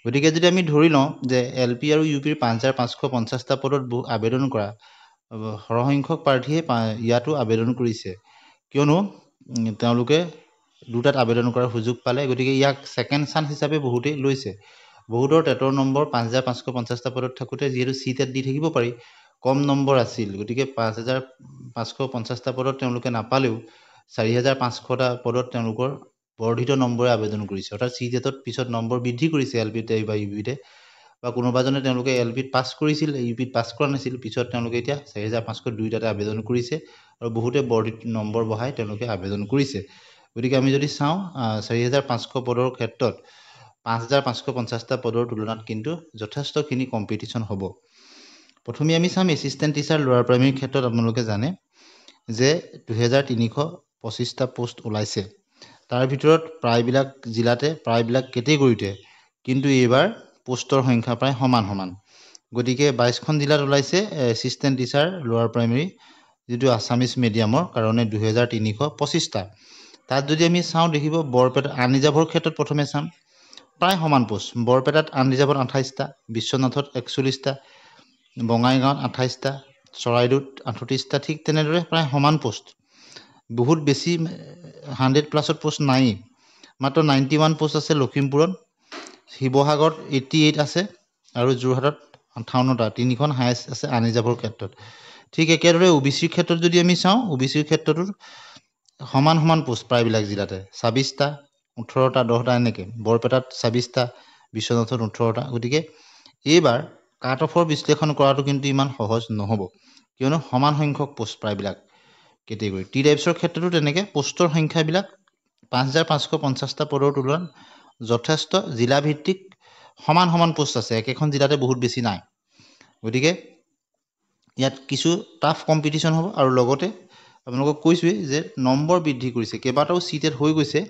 গতিকে যদি আমি ধৰি লওঁ যে এল পি আৰু ইউ পিৰ 5550টা পদত আবেদন কৰা সৰহসংখ্যক প্ৰাৰ্থীয়ে ইয়াতো আবেদন কৰিছে, কিয়নো তেওঁলোকে দুটাত আবেদন কৰাৰ সুযোগ পালে। গতিকে ইয়াক ছেকেণ্ড চান্স হিচাপে বহুতেই লৈছে। বহুতৰ টেটৰ নম্বৰ 5550টা পদত থাকোঁতে যিহেতু চি টেট দি থাকিব পাৰি, কম নম্বৰ আছিল, গতিকে 5550টা পদত তেওঁলোকে নাপালেও 4500টা পদত তেওঁলোকৰ বৰ্ধিত নম্বৰে আবেদন কৰিছে। অৰ্থাৎ চি টেটত পিছত নম্বৰ বৃদ্ধি কৰিছে এল পিতে বা ইউ পিতে, বা কোনোবাজনে তেওঁলোকে এল পিত পাছ কৰিছিল, ইউ পিত পাছ কৰা নাছিল, পিছত তেওঁলোকে এতিয়া 4500 দুইটাতে আবেদন কৰিছে আৰু বহুতে বৰ্ধিত নম্বৰ বঢ়াই তেওঁলোকে আবেদন কৰিছে। গতিকে আমি যদি চাওঁ 4500 পদৰ ক্ষেত্ৰত 5550টা পদৰ তুলনাত কিন্তু যথেষ্টখিনি কম্পিটিশ্যন হ'ব। প্ৰথমে আমি চাম এছিষ্টেণ্ট টিচাৰ লোৱাৰ প্ৰাইমেৰীৰ ক্ষেত্ৰত আপোনালোকে জানে যে 2325টা পোষ্ট ওলাইছে। তাৰ ভিতৰত প্ৰায়বিলাক জিলাতে প্ৰায়বিলাক কেটেগৰীতে কিন্তু এইবাৰ পোষ্টৰ সংখ্যা প্ৰায় সমান সমান। গতিকে 22খন জিলাত ওলাইছে এছিষ্টেণ্ট টিচাৰ লোৱাৰ প্ৰাইমেৰী, যিটো আছামিজ মিডিয়ামৰ কাৰণে 2325টা। তাত যদি আমি চাওঁ দেখিব বৰপেটা আনৰিজাৰ্ভৰ ক্ষেত্ৰত প্ৰথমে চাম প্ৰায় সমান পোষ্ট। বৰপেটাত আনৰিজাৰ্ভত 28টা, বিশ্বনাথত 41টা, বঙাইগাঁৱত 28টা, চৰাইদেউত 38টা, ঠিক তেনেদৰে প্ৰায় সমান পোষ্ট। বহুত বেছি 100+ পোষ্ট নাই, মাত্ৰ 91 পোষ্ট আছে লখিমপুৰত, শিৱসাগৰত 88 আছে আৰু যোৰহাটত 58টা, 3খন হায়েষ্ট আছে আনৰিজাৰ্ভৰ ক্ষেত্ৰত। ঠিক একেদৰে OBCৰ ক্ষেত্ৰত যদি আমি চাওঁ, OBCৰ ক্ষেত্ৰতো সমান সমান পোষ্ট প্ৰায়বিলাক জিলাতে 26টা, 18টা, 10টা এনেকৈ, বৰপেটাত 26টা, বিশ্বনাথত 18টা। গতিকে এইবাৰ কাট অফৰ বিশ্লেষণ কৰাটো কিন্তু ইমান সহজ নহ'ব, কিয়নো সমান সংখ্যক পোষ্ট প্ৰায়বিলাক কেটেগৰী। টি টাইপছৰ ক্ষেত্ৰতো তেনেকৈ পোষ্টৰ সংখ্যাবিলাক 5550টা পদৰ তুলনাত যথেষ্ট জিলাভিত্তিক সমান সমান পোষ্ট আছে, একেখন জিলাতে বহুত বেছি নাই। গতিকে ইয়াত কিছু টাফ কম্পিটিশ্যন হ'ব। আৰু লগতে আপোনালোকক কৈছোঁৱেই যে নম্বৰ বৃদ্ধি কৰিছে, কেইবাটাও চি টেট হৈ গৈছে,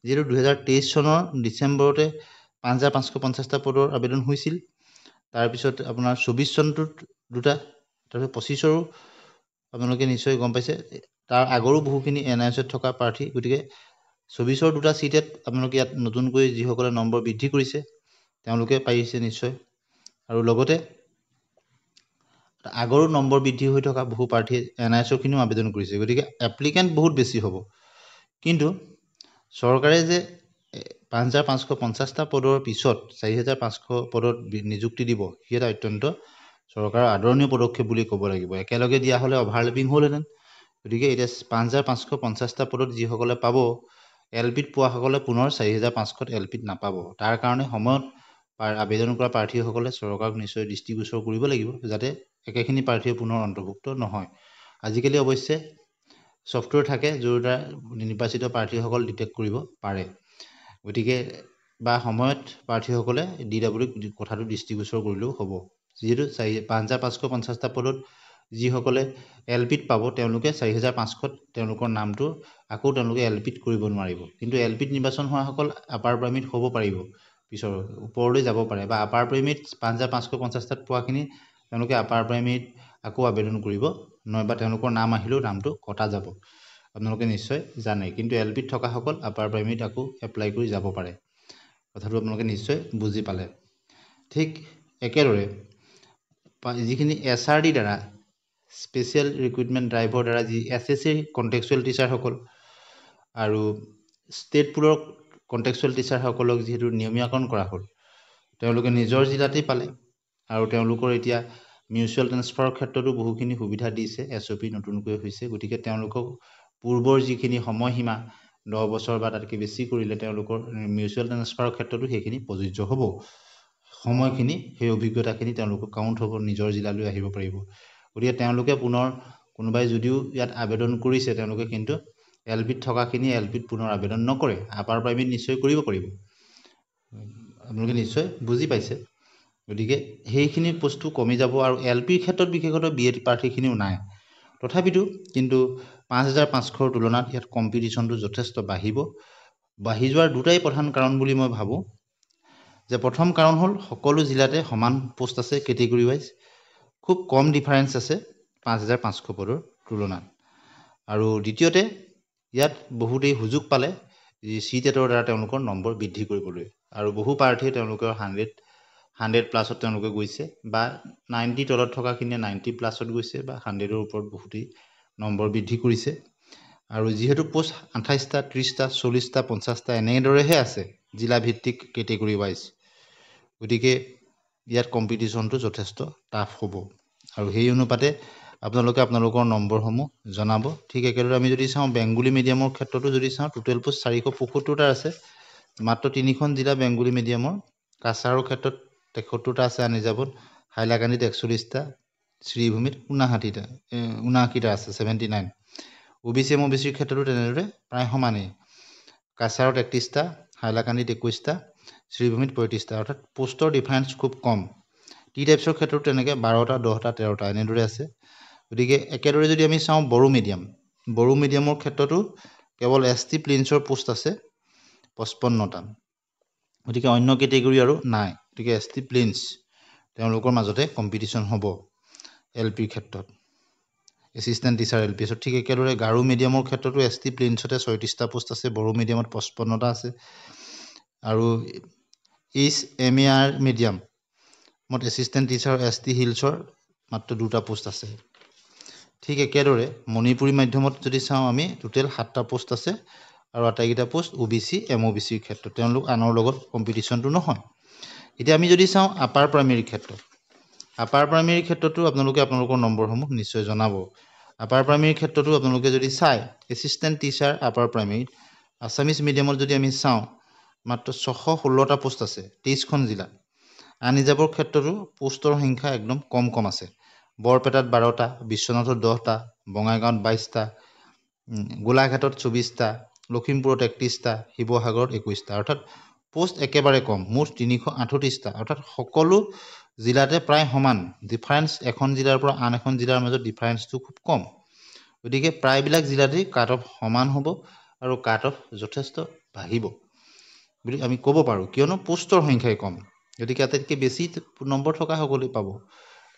যিহেতু 2023 চনৰ ডিচেম্বৰতে 5550টা পদৰ আবেদন হৈছিল। তাৰপিছত আপোনাৰ 24 চনটোত দুটা, তাৰপিছত 25ৰো আপোনালোকে নিশ্চয় গম পাইছে, তাৰ আগৰো বহুখিনি NISত থকা প্ৰাৰ্থী। গতিকে 24ৰ দুটা চি টেট আপোনালোকে ইয়াত নতুনকৈ যিসকলে নম্বৰ বৃদ্ধি কৰিছে তেওঁলোকে পাৰিছে নিশ্চয়। আৰু লগতে আগৰো নম্বৰ বৃদ্ধি হৈ থকা বহু প্ৰাৰ্থীয়ে NISৰখিনিও আবেদন কৰিছে। গতিকে এপ্লিকেণ্ট বহুত বেছি হ'ব। কিন্তু চৰকাৰে যে 5550টা পদৰ পিছত 4500 পদত নিযুক্তি দিব, সি এটা অত্যন্ত চৰকাৰৰ আদৰণীয় পদক্ষেপ বুলি ক'ব লাগিব। একেলগে দিয়া হ'লে অভাৰলেপিং হ'লহেঁতেন। গতিকে এতিয়া 5550টা পদত যিসকলে পাব, এল পিত পোৱাসকলে পুনৰ 4500ত এল পিত নাপাব। তাৰ কাৰণে সময়ত আবেদন কৰা প্ৰাৰ্থীসকলে চৰকাৰক নিশ্চয় দৃষ্টিগোচৰ কৰিব লাগিব, যাতে একেখিনি প্ৰাৰ্থীয়ে পুনৰ অন্তৰ্ভুক্ত নহয়। আজিকালি অৱশ্যে ছফ্টৱেৰ থাকে য'ৰ দ্বাৰা নিৰ্বাচিত প্ৰাৰ্থীসকল ডিটেক্ট কৰিব পাৰে। গতিকে বা সময়ত প্ৰাৰ্থীসকলে DWক কথাটো দৃষ্টিগোচৰ কৰিলেও হ'ব। যিহেতু 5550টা পদত যিসকলে এল পিত পাব, তেওঁলোকে 4500ত তেওঁলোকৰ নামটো আকৌ তেওঁলোকে এল পিত কৰিব নোৱাৰিব। কিন্তু এল পিত নিৰ্বাচন হোৱাসকল আপাৰ প্ৰাইমেৰীত হ'ব পাৰিব, পিছৰ ওপৰলৈ যাব পাৰে, বা আপাৰ প্ৰাইমেৰীত 5550টাত পোৱাখিনি তেওঁলোকে আপাৰ প্ৰাইমেৰীত আকৌ আবেদন কৰিব, নহয়বা তেওঁলোকৰ নাম আহিলেও নামটো কটা যাব, আপোনালোকে নিশ্চয় জানে। কিন্তু এল পিত থকাসকল আপাৰ প্ৰাইমেৰীত আকৌ এপ্লাই কৰি যাব পাৰে। কথাটো আপোনালোকে নিশ্চয় বুজি পালে। ঠিক একেদৰে যিখিনি SRD দ্বাৰা স্পেচিয়েল ৰিক্ৰুইটমেণ্ট ড্ৰাইভৰ দ্বাৰা যি SSC কণ্টেক্সুৱেল টিচাৰসকল আৰু ষ্টেট পুলৰ কণ্টেক্সুৱেল টিচাৰসকলক যিহেতু নিয়মীয়াকৰণ কৰা হ'ল, তেওঁলোকে নিজৰ জিলাতেই পালে। আৰু তেওঁলোকৰ এতিয়া মিউচুৱেল ট্ৰেন্সফাৰৰ ক্ষেত্ৰতো বহুখিনি সুবিধা দিছে, SOP নতুনকৈ হৈছে। গতিকে তেওঁলোকক পূৰ্বৰ যিখিনি সময়সীমা 10 বছৰ বা তাতকৈ বেছি কৰিলে, তেওঁলোকৰ মিউচুৱেল ট্ৰেন্সফাৰৰ ক্ষেত্ৰতো সেইখিনি প্ৰযোজ্য হ'ব। সময়খিনি, সেই অভিজ্ঞতাখিনি তেওঁলোকৰ কাউণ্ট হ'ব, নিজৰ জিলালৈ আহিব পাৰিব। গতিকে তেওঁলোকে পুনৰ কোনোবাই যদিও ইয়াত আবেদন কৰিছে, তেওঁলোকে কিন্তু এল পিত থকাখিনি এল পিত পুনৰ আবেদন নকৰে, আপাৰ প্ৰাইমেৰীত নিশ্চয় কৰিব পাৰিব। আপোনালোকে নিশ্চয় বুজি পাইছে। গতিকে সেইখিনি বস্তু কমি যাব। আৰু এল পিৰ ক্ষেত্ৰত বিশেষতঃ BEd প্ৰাৰ্থীখিনিও নাই। তথাপিতো কিন্তু 5500ৰ তুলনাত ইয়াত কম্পিটিশ্যনটো যথেষ্ট বাঢ়িব। বাঢ়ি যোৱাৰ দুটাই প্ৰধান কাৰণ বুলি মই ভাবোঁ। যে প্ৰথম কাৰণ হ'ল সকলো জিলাতে সমান পোষ্ট আছে কেটেগৰী ৱাইজ, খুব কম ডিফাৰেঞ্চ আছে 5500 পদৰ তুলনাত। আৰু দ্বিতীয়তে ইয়াত বহুতেই সুযোগ পালে CTETৰ দ্বাৰা তেওঁলোকৰ নম্বৰ বৃদ্ধি কৰিবলৈ আৰু বহু প্ৰাৰ্থীয়ে তেওঁলোকৰ 100 প্লাছত তেওঁলোকে গৈছে বা 90 তলত থকাখিনিয়ে 90 প্লাছত গৈছে বা 100ৰ ওপৰত বহুতেই নম্বৰ বৃদ্ধি কৰিছে আৰু যিহেতু পোষ্ট 28টা 30টা 40টা 50টা এনেদৰেহে আছে জিলা ভিত্তিক কেটেগৰী ৱাইজ গতিকে ইয়াত কম্পিটিশ্যনটো যথেষ্ট টাফ হ'ব আৰু সেই অনুপাতে আপোনালোকে আপোনালোকৰ নম্বৰসমূহ জনাব ঠিক একেদৰে আমি যদি চাওঁ বেংগলী মিডিয়ামৰ ক্ষেত্ৰতো যদি চাওঁ টোটেল পোষ্ট 475টা আছে মাত্ৰ 3খন জিলা বেংগলী মিডিয়ামৰ কাছাৰৰ ক্ষেত্ৰত 73টা আছে আনিজাবত হাইলাকান্দিত 41টা শ্ৰীভূমিত 59টা আছে 79 OBC MOBCৰ ক্ষেত্ৰতো তেনেদৰে প্ৰায় সমানেই কাছাৰত 31টা হাইলাকান্দিত 21টা শ্ৰীভূমিত 35টা অৰ্থাৎ পোষ্টৰ ডিফাৰেঞ্চ খুব কম টি টাইপছৰ ক্ষেত্ৰত তেনেকৈ 12টা 10টা 13টা এনেদৰে আছে গতিকে একেদৰে যদি আমি চাওঁ বড়ো মিডিয়ামৰ ক্ষেত্ৰতো কেৱল ST প্লেইনছৰ পোষ্ট আছে 55টা গতিকে অন্য কেটেগৰী আৰু নাই গতিকে ST প্লেইনছ তেওঁলোকৰ মাজতে কম্পিটিশ্যন হ'ব LPৰ ক্ষেত্ৰত এছিষ্টেণ্ট টিচাৰ LPছত ঠিক একেদৰে গাৰো মিডিয়ামৰ ক্ষেত্ৰতো ST প্লেইনছতে 36টা পোষ্ট আছে বড়ো মিডিয়ামত 55টা আছে আৰু HMAR মিডিয়ামত এছিষ্টেণ্ট টিচাৰ ST হিলছৰ মাত্ৰ 2টা পোষ্ট আছে ঠিক একেদৰে মণিপুৰী মাধ্যমত যদি চাওঁ আমি টোটেল 7টা পোষ্ট আছে আৰু আটাইকেইটা পোষ্ট OBC MOBCৰ ক্ষেত্ৰত তেওঁলোক আনৰ লগত কম্পিটিশ্যনটো নহয় এতিয়া আমি যদি চাওঁ আপাৰ প্ৰাইমেৰীৰ ক্ষেত্ৰতো আপোনালোকে আপোনালোকৰ নম্বৰসমূহ নিশ্চয় জনাব আপাৰ প্ৰাইমেৰীৰ ক্ষেত্ৰতো আপোনালোকে যদি চাই এছিষ্টেণ্ট টিচাৰ আপাৰ প্ৰাইমেৰীত আছামিজ মিডিয়ামত যদি আমি চাওঁ মাত্ৰ 616টা পোষ্ট আছে 23খন জিলা আনিজাবৰ ক্ষেত্ৰতো পোষ্টৰ সংখ্যা একদম কম আছে বৰপেটাত 12টা বিশ্বনাথত 10টা বঙাইগাঁৱত 22টা গোলাঘাটত 24টা লখিমপুৰত 31টা শিৱসাগৰত 21টা অৰ্থাৎ পোষ্ট একেবাৰে কম মুঠ 338টা অৰ্থাৎ সকলো জিলাতে প্ৰায় সমান ডিফাৰেঞ্চ এখন জিলাৰ পৰা আন এখন জিলাৰ মাজত ডিফাৰেঞ্চটো খুব কম গতিকে প্ৰায়বিলাক জিলাতেই কাট অফ সমান হ'ব আৰু কাট অফ যথেষ্ট বাঢ়িব বুলি আমি ক'ব পাৰোঁ কিয়নো পোষ্টৰ সংখ্যাই কম গতিকে আটাইতকৈ বেছি নম্বৰ থকা সকলোৱে পাব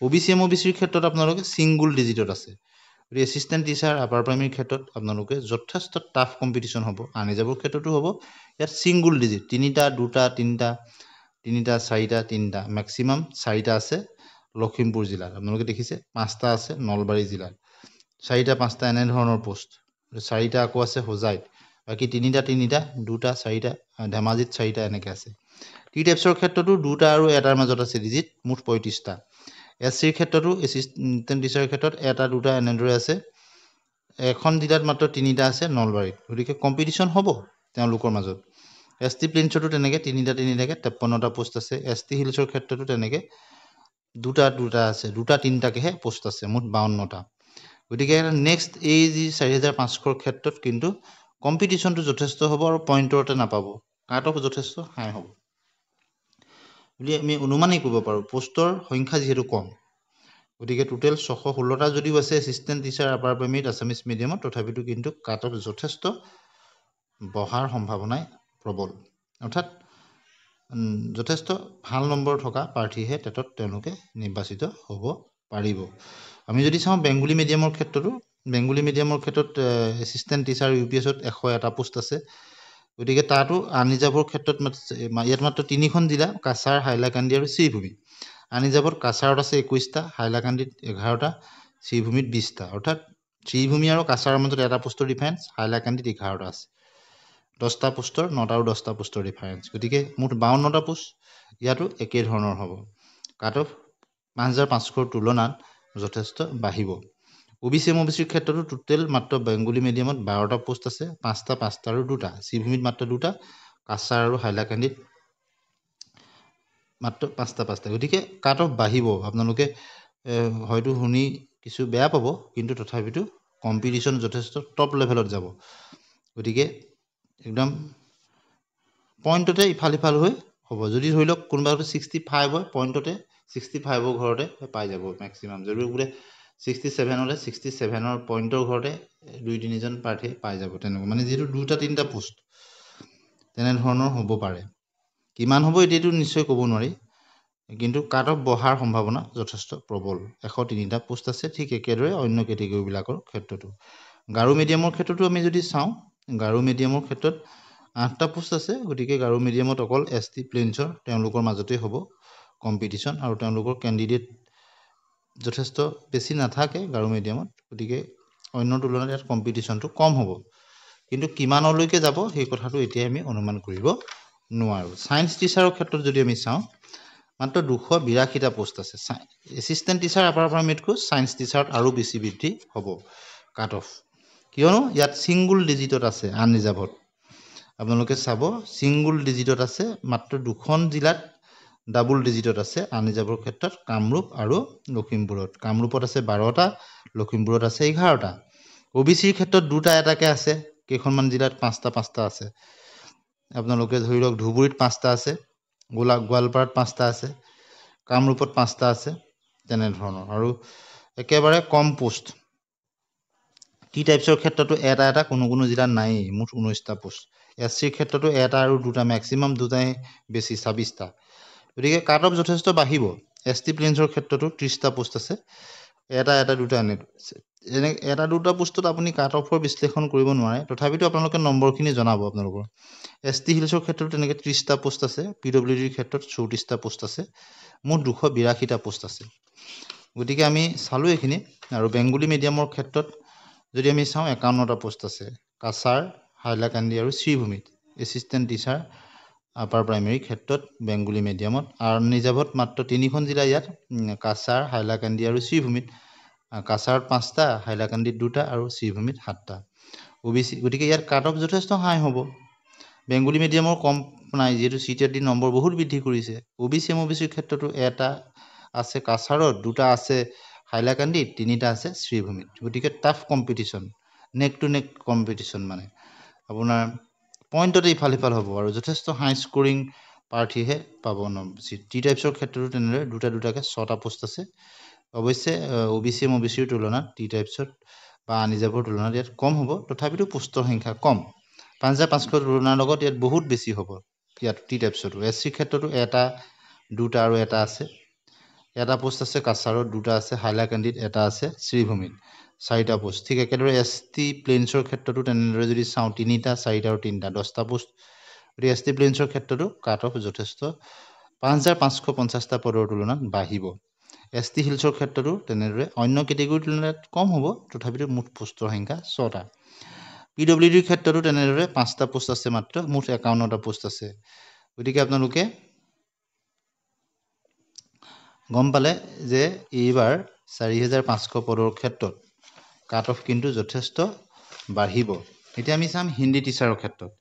OBC MOBCৰ ক্ষেত্ৰত আপোনালোকে ছিংগুল ডিজিটত আছে গতিকে এছিষ্টেণ্ট টিচাৰ আপাৰ প্ৰাইমেৰীৰ ক্ষেত্ৰত আপোনালোকে যথেষ্ট টাফ কম্পিটিশ্যন হ'ব আনিজাবৰ ক্ষেত্ৰতো হ'ব ইয়াত ছিংগুল ডিজিট 3টা 2টা 3টা 3টা 4টা 3টা মেক্সিমাম 4টা আছে লখিমপুৰ জিলাত আপোনালোকে দেখিছে 5টা আছে নলবাৰী জিলাত 4টা 5টা এনেধৰণৰ পোষ্ট 4টা আকৌ আছে হোজাইত বাকী 3টা 2টা 4টা ধেমাজিত 4টা এনেকৈ আছে টি টাইপছৰ ক্ষেত্ৰতো 2টা আৰু 1টাৰ মাজত আছে ডিজিট মুঠ 35টা SCৰ ক্ষেত্ৰতো এছিষ্টেণ্ট টিচাৰৰ ক্ষেত্ৰত 1টা 2টা এনেদৰে আছে এখন জিলাত মাত্ৰ 3টা আছে নলবাৰীত গতিকে কম্পিটিশ্যন হ'ব তেওঁলোকৰ মাজত ST প্লেইনছতো তেনেকৈ 3টা 3টাকৈ 53টা পোষ্ট আছে ST হিলছৰ ক্ষেত্ৰতো তেনেকৈ 2টা 2টা আছে 2টা 3টাকৈহে পোষ্ট আছে মুঠ 52টা গতিকে নেক্সট এই যি 4500ৰ ক্ষেত্ৰত কিন্তু কম্পিটিশ্যনটো যথেষ্ট হ'ব আৰু পইণ্টৰতে নাপাব কাট অফ যথেষ্ট হাই হ'ব বুলি আমি অনুমানেই ক'ব পাৰোঁ পোষ্টৰ সংখ্যা যিহেতু কম গতিকে টোটেল 616টা যদিও আছে এছিষ্টেণ্ট টিচাৰ আপাৰ প্ৰাইমেৰীত আছামিজ মিডিয়ামত তথাপিতো কিন্তু কাট অফ যথেষ্ট বহাৰ সম্ভাৱনাই প্ৰবল অৰ্থাৎ যথেষ্ট ভাল নম্বৰ থকা প্ৰাৰ্থীহে টেটত তেওঁলোকে নিৰ্বাচিত হ'ব পাৰিব আমি যদি চাওঁ বেংগলী মিডিয়ামৰ ক্ষেত্ৰত এছিষ্টেণ্ট টিচাৰ UPSত 101টা পোষ্ট আছে গতিকে তাতো আনিজাবৰ ক্ষেত্ৰত ইয়াত মাত্ৰ 3খন জিলা কাছাৰ হাইলাকান্দি আৰু শ্ৰীভূমি আনিজাবত কাছাৰত আছে 21টা হাইলাকান্দিত 11টা শ্ৰীভূমিত 20টা অৰ্থাৎ শ্ৰীভূমি আৰু কাছাৰৰ মাজত 1টা পোষ্টৰ ডিফাৰেঞ্চ হাইলাকান্দিত 11টা আছে 10টা পোষ্টৰ 9টা আৰু 10টা পোষ্টৰ ডিফাৰেঞ্চ গতিকে মুঠ 52টা পোষ্ট ইয়াতো একে ধৰণৰ হ'ব কাট অফ 5500ৰ তুলনাত যথেষ্ট বাঢ়িব OBC MOBCৰ ক্ষেত্ৰতো টোটেল মাত্ৰ বেংগলী মিডিয়ামত 12টা পোষ্ট আছে 5টা আৰু 2টা শ্ৰীভূমিত মাত্ৰ 2টা কাছাৰ আৰু হাইলাকান্দিত মাত্ৰ 5টা গতিকে কাট অফ বাঢ়িব আপোনালোকে হয়তো শুনি কিছু বেয়া পাব কিন্তু তথাপিতো কম্পিটিশ্যন যথেষ্ট টপ লেভেলত যাব গতিকে একদম পইণ্টতে ইফাল হৈ হ'ব যদি ধৰি লওক কোনোবা 65 হয় পইণ্টতে 65ৰ ঘৰতে পাই যাব মেক্সিমাম যদি বোলে 67 হ'লে 67ৰ পইণ্টৰ ঘৰতে 2-3জন প্ৰাৰ্থী পাই যাব তেনেকুৱা মানে যিহেতু 2টা 3টা পোষ্ট তেনেধৰণৰ হ'ব পাৰে কিমান হ'ব এতিয়াতো নিশ্চয় ক'ব নোৱাৰি কিন্তু কাট অফ বহাৰ সম্ভাৱনা যথেষ্ট প্ৰবল 103টা পোষ্ট আছে ঠিক একেদৰে অন্য কেটেগৰীবিলাকৰ ক্ষেত্ৰতো গাৰো মিডিয়ামৰ ক্ষেত্ৰতো আমি যদি চাওঁ গাৰো মিডিয়ামৰ ক্ষেত্ৰত 8টা পোষ্ট আছে গতিকে গাৰো মিডিয়ামত অকল ST প্লেইনছৰ তেওঁলোকৰ মাজতেই হ'ব কম্পিটিশ্যন আৰু তেওঁলোকৰ কেণ্ডিডেট যথেষ্ট বেছি নাথাকে গাৰো মিডিয়ামত গতিকে অন্য তুলনাত ইয়াত কম্পিটিশ্যনটো কম হ'ব কিন্তু কিমানলৈকে যাব সেই কথাটো এতিয়া আমি অনুমান কৰিব নোৱাৰোঁ সায়েন্স টিচাৰৰ ক্ষেত্ৰত যদি আমি চাওঁ মাত্ৰ 282টা পোষ্ট আছে এছিষ্টেণ্ট টিচাৰ আপাৰ প্ৰাইমেৰীতকৈ সায়েন্স টিচাৰত আৰু বেছি বৃদ্ধি হ'ব কাট অফ কিয়নো ইয়াত ছিংগুল ডিজিটত আছে আনৰিজাৰ্ভত আপোনালোকে চাব ছিংগুল ডিজিটত আছে মাত্ৰ দুখন জিলাত ডাবল ডিজিটত আছে আনৰিজাৰ্ভৰ ক্ষেত্ৰত কামৰূপ আৰু লখিমপুৰত কামৰূপত আছে 12টা লখিমপুৰত আছে 11টা OBCৰ ক্ষেত্ৰত দুটা এটাকে আছে কেইখনমান জিলাত 5টা আছে আপোনালোকে ধৰি লওক ধুবুৰীত 5টা আছে গোৱালপাৰাত 5টা আছে কামৰূপত 5টা আছে তেনেধৰণৰ আৰু একেবাৰে কম পোষ্ট টি টাইপছৰ ক্ষেত্ৰতো এটা কোনো জিলাত নাই মুঠ 19টা পোষ্ট SCৰ ক্ষেত্ৰতো এটা আৰু দুটা ম্যাক্সিমাম দুটাই বেছি 26টা গতিকে কাট অফ যথেষ্ট বাঢ়িব ST প্লেইনছৰ ক্ষেত্ৰতো 30টা পোষ্ট আছে এটা দুটা এনে এটা দুটা পোষ্টত আপুনি কাট অফৰ বিশ্লেষণ কৰিব নোৱাৰে তথাপিতো আপোনালোকে নম্বৰখিনি জনাব আপোনালোকৰ ST হিলছৰ ক্ষেত্ৰত তেনেকৈ 30টা পোষ্ট আছে PWDৰ ক্ষেত্ৰত 34টা পোষ্ট আছে মুঠ 282টা পোষ্ট আছে গতিকে আমি চালোঁ এইখিনি আৰু বেংগলী মিডিয়ামৰ ক্ষেত্ৰত যদি আমি চাওঁ 51টা পোষ্ট আছে কাছাৰ হাইলাকান্দি আৰু শ্ৰীভূমিত এছিষ্টেণ্ট টিচাৰ আপাৰ প্ৰাইমেৰী ক্ষেত্ৰত বেংগলী মিডিয়ামত আনৰিজাৰ্ভত মাত্ৰ 3খন জিলা ইয়াত কাছাৰ হাইলাকান্দি আৰু শ্ৰীভূমিত কাছাৰত 5টা হাইলাকান্দিত 2টা আৰু শ্ৰীভূমিত 7টা OBC গতিকে ইয়াত কাট অফ যথেষ্ট হাই হ'ব বেংগলী মিডিয়ামৰ কম নাই যিহেতু CTET নম্বৰ বহুত বৃদ্ধি কৰিছে OBCৰ ক্ষেত্ৰতো এটা আছে কাছাৰত 2টা আছে হাইলাকান্দিত 3টা আছে শ্ৰীভূমিত গতিকে টাফ কম্পিটিশ্যন নেক টু নেক কম্পিটিশ্যন মানে আপোনাৰ পইণ্টতে ইফাল সিফাল হ'ব আৰু যথেষ্ট হাই স্কোৰিং প্ৰাৰ্থীহে পাব টি টাইপছৰ ক্ষেত্ৰতো তেনেদৰে দুটাকৈ 6টা পোষ্ট আছে অৱশ্যে OBCৰ তুলনাত টি টাইপছত বা আনৰিজাৰ্ভৰ তুলনাত ইয়াত কম হ'ব তথাপিতো পোষ্টৰ সংখ্যা কম 5500 তুলনাৰ লগত ইয়াত বহুত বেছি হ'ব ইয়াত টি টাইপছতো SCৰ ক্ষেত্ৰতো এটা দুটা আৰু এটা আছে এটা পোষ্ট আছে কাছাৰত 2টা আছে হাইলাকান্দিত এটা আছে শ্ৰীভূমিত 4টা পোষ্ট ঠিক একেদৰে ST প্লেইনছৰ ক্ষেত্ৰতো তেনেদৰে যদি চাওঁ 3টা 4টা আৰু 3টা 10টা পোষ্ট গতিকে ST প্লেইনছৰ ক্ষেত্ৰতো কাট অফ যথেষ্ট 5550টা পদৰ তুলনাত বাঢ়িব ST হিলছৰ ক্ষেত্ৰতো তেনেদৰে অন্য কেটেগৰীৰ তুলনাত কম হ'ব তথাপিতো মুঠ পোষ্টৰ সংখ্যা 6টা PWDৰ ক্ষেত্ৰতো তেনেদৰে 5টা পোষ্ট আছে মাত্ৰ মুঠ 51টা পোষ্ট আছে গতিকে আপোনালোকে গম পালে যে এইবাৰ 4500 পদৰ ক্ষেত্ৰত কাট অফ কিন্তু যথেষ্ট বাঢ়িব এতিয়া আমি চাম হিন্দী টিচাৰৰ ক্ষেত্ৰত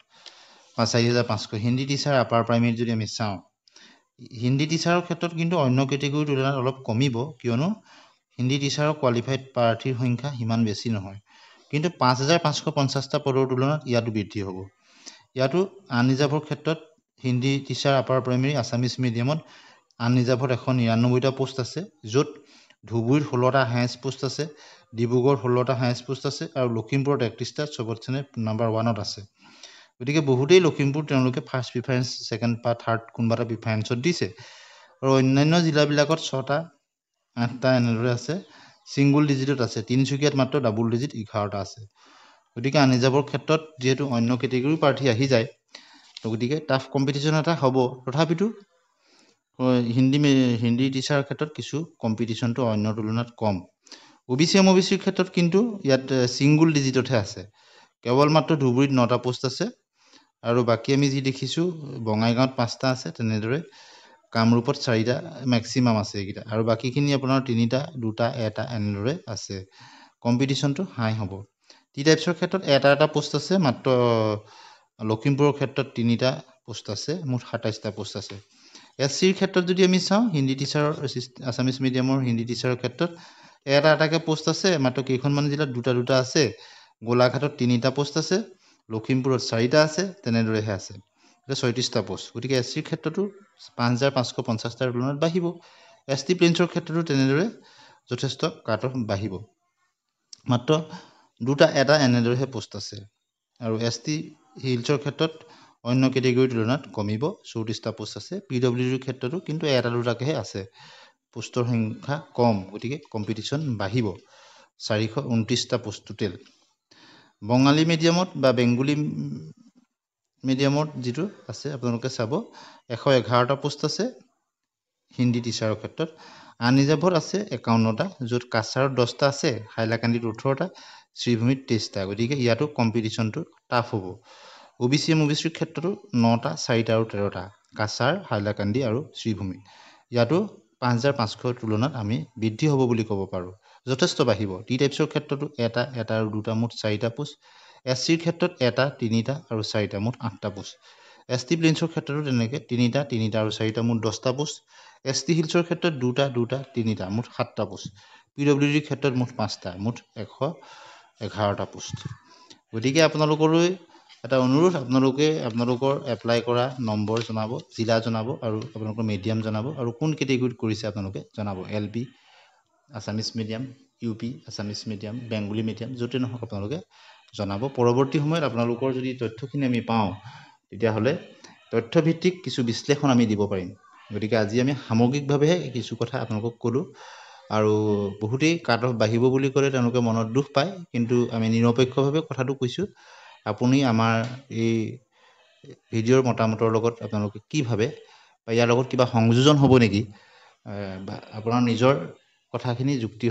4500 হিন্দী টিচাৰ আপাৰ প্ৰাইমেৰীত যদি আমি চাওঁ হিন্দী টিচাৰৰ ক্ষেত্ৰত কিন্তু অন্য কেটেগৰীৰ তুলনাত অলপ কমিব কিয়নো হিন্দী টিচাৰৰ কোৱালিফাইড প্ৰাৰ্থীৰ সংখ্যা সিমান বেছি নহয় কিন্তু 5550টা পদৰ তুলনাত ইয়াতো বৃদ্ধি হ'ব ইয়াতো আনৰিজাৰ্ভৰ ক্ষেত্ৰত Hindi teacher upper primary Assamese মিডিয়ামত আনৰিজাৰ্ভত 199টা পোষ্ট আছে য'ত ধুবুৰীত 16টা হায়েষ্ট পোষ্ট আছে ডিব্ৰুগড়ত 16টা হায়েষ্ট পোষ্ট আছে আৰু লখিমপুৰত 31টা চবতছে নাম্বাৰ 1ত আছে গতিকে বহুতেই লখিমপুৰ তেওঁলোকে ফাৰ্ষ্ট প্ৰিফাৰেঞ্চ ছেকেণ্ড বা থাৰ্ড কোনোবা এটা প্ৰিফাৰেঞ্চত দিছে আৰু অন্যান্য জিলাবিলাকত 6টা 8টা এনেদৰে আছে ছিংগুল ডিজিটত আছে তিনিচুকীয়াত মাত্ৰ ডাবল ডিজিট 11টা আছে গতিকে আনৰিজাৰ্ভৰ ক্ষেত্ৰত যিহেতু অন্য কেটেগৰীৰ প্ৰাৰ্থী আহি যায় গতিকে টাফ কম্পিটিশ্যন এটা হ'ব তথাপিতো হিন্দী টিচাৰৰ ক্ষেত্ৰত কিছু কম্পিটিশ্যনটো অন্য তুলনাত কম OBCৰ ক্ষেত্ৰত কিন্তু ইয়াত ছিংগুল ডিজিটতহে আছে কেৱল মাত্ৰ ধুবুৰীত 9টা পোষ্ট আছে আৰু বাকী আমি যি দেখিছোঁ বঙাইগাঁৱত 5টা আছে তেনেদৰে কামৰূপত 4টা ম্যাক্সিমাম আছে এইকেইটা আৰু বাকীখিনি আপোনাৰ 3টা 2টা 1টা এনেদৰে আছে কম্পিটিশ্যনটো হাই হ'ব টি টাইপছৰ ক্ষেত্ৰত এটা পোষ্ট আছে মাত্ৰ লখিমপুৰৰ ক্ষেত্ৰত 3টা পোষ্ট আছে মুঠ 27টা পোষ্ট আছে SCৰ ক্ষেত্ৰত যদি আমি চাওঁ হিন্দী টিচাৰৰ আছামিজ মিডিয়ামৰ হিন্দী টিচাৰৰ ক্ষেত্ৰত এটাকৈ পোষ্ট আছে মাত্ৰ কেইখনমান জিলাত দুটা আছে গোলাঘাটত 3টা পোষ্ট আছে লখিমপুৰত 4টা আছে তেনেদৰেহে আছে 36টা পোষ্ট গতিকে SCৰ ক্ষেত্ৰতো 5550টাৰ তুলনাত বাঢ়িব ST প্লেইনছৰ ক্ষেত্ৰতো তেনেদৰে যথেষ্ট কাট অফ বাঢ়িব মাত্ৰ দুটা এটা এনেদৰেহে পোষ্ট আছে আৰু ST হিলছৰ ক্ষেত্ৰত অন্য কেটেগৰীৰ তুলনাত কমিব 34টা পোষ্ট আছে PWDৰ ক্ষেত্ৰতো কিন্তু এটা দুটাকৈহে আছে পোষ্টৰ সংখ্যা কম গতিকে কম্পিটিশ্যন বাঢ়িব 429টা পোষ্ট টোটেল বঙালী মিডিয়ামত বা বেংগলী মিডিয়ামত যিটো আছে আপোনালোকে চাব 111টা পোষ্ট আছে হিন্দী টিচাৰৰ ক্ষেত্ৰত আনৰিজাৰ্ভত আছে 51টা য'ত কাছাৰত 10টা আছে হাইলাকান্দিত 18টা শ্ৰীভূমিত 23টা গতিকে ইয়াতো কম্পিটিশ্যনটো টাফ হ'ব OBC MOBCৰ ক্ষেত্ৰতো 9টা 4টা আৰু 13টা কাছাৰ হাইলাকান্দি আৰু শ্ৰীভূমি ইয়াতো 5500ৰ তুলনাত আমি বৃদ্ধি হ'ব বুলি ক'ব পাৰোঁ যথেষ্ট বাঢ়িব টি টাইপছৰ ক্ষেত্ৰতো এটা আৰু দুটা মুঠ 4টা পোষ্ট SCৰ ক্ষেত্ৰত এটা 3টা আৰু 4টা মুঠ 8টা পোষ্ট ST প্লেইনছৰ ক্ষেত্ৰতো তেনেকৈ 3টা আৰু 4টা মুঠ 10টা পোষ্ট ST হিলছৰ ক্ষেত্ৰত 2টা 3টা মুঠ 7টা পোষ্ট PWDৰ ক্ষেত্ৰত মুঠ 5টা মুঠ 111টা পোষ্ট গতিকে আপোনালোকলৈ এটা অনুৰোধ আপোনালোকৰ এপ্লাই কৰা নম্বৰ জনাব জিলা জনাব আৰু আপোনালোকৰ মিডিয়াম জনাব আৰু কোন কেটেগৰীত কৰিছে আপোনালোকে জনাব LP Assamese medium UP Assamese medium Bengali medium য'তে নহওক আপোনালোকে জনাব পৰৱৰ্তী সময়ত আপোনালোকৰ যদি তথ্যখিনি আমি পাওঁ তেতিয়াহ'লে তথ্যভিত্তিক কিছু বিশ্লেষণ আমি দিব পাৰিম গতিকে আজি আমি সামগ্ৰিকভাৱেহে কিছু কথা আপোনালোকক ক'লোঁ আৰু বহুতেই কাট অফ বাঢ়িব বুলি ক'লে তেওঁলোকে মনত দুখ পায় কিন্তু আমি নিৰপেক্ষভাৱে কথাটো কৈছোঁ আপুনি আমাৰ এই ভিডিঅ'ৰ মতামতৰ লগত আপোনালোকে কি ভাবে বা ইয়াৰ লগত কিবা সংযোজন হ'ব নেকি বা আপোনাৰ নিজৰ কথাখিনি যুক্তি